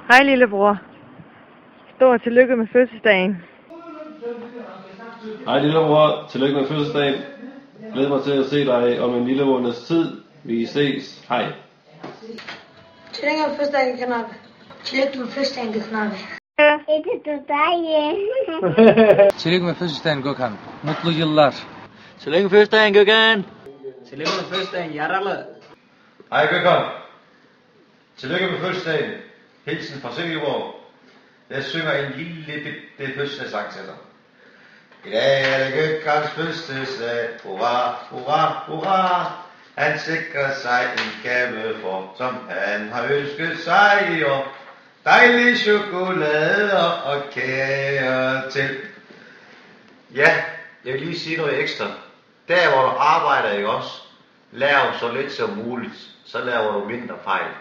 Hej lillebror. Stor tillykke med fødselsdagen. Hej lillebror, tillykke med fødselsdagen. Glæder mig til at se dig om en lille måneds tid. Vi ses. Hej. Tillykke med fødselsdagen, Knappe. Tillykke med fødselsdagen, Knappe. Tillykke med fødselsdagen, Gökhan. Mutlu yıllar. Tillykke med fødselsdagen, Gökhan. Tillykke med fødselsdagen, Jarle. Hej Gökhan. Tillykke med fødselsdagen. Hilsen fra Silkeborg. Jeg synger en lille bitte fødselsdagssang til dig. I dag er det Gökhans fødselsdag. Hurra, hurra, hurra. Han sikrer sig en gave for, som han har ønsket sig i år. Dejlige chokolader og kager til. Ja, jeg vil lige sige noget ekstra. Der hvor du arbejder, ikke også? Lav så lidt som muligt, så laver du mindre fejl.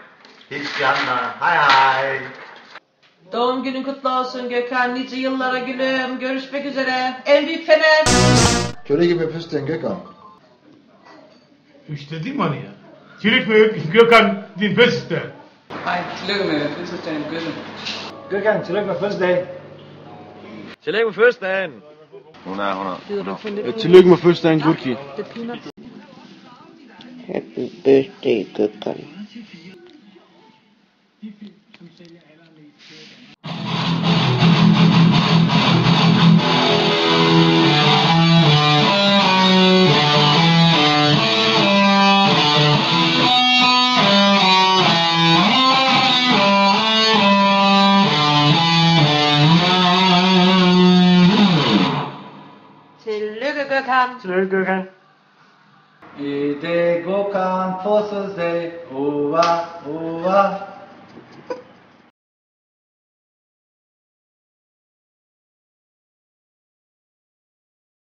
Hils de andre. Hej hej. Doğum günün kutlu olsun Gökhan. Nice yıllara gülüm. Görüşmek üzere. En büyük fener. Tillykke med fødselsdagen, Gökhan. İşte değil mi hani ya? Tillykke med Gökhan, din fødselsdag. Hej, tillykke med fødselsdagen, Gökhan. Gökhan, tillykke med fødselsdagen. Tillykke med fødselsdagen. Hun er. Tillykke med fødselsdagen, Gurki. Happy birthday, Gökhan. Tillykke Gökhan. Tillykke, Gökhan. İyi de Gökhan fødselsdag. Hurra,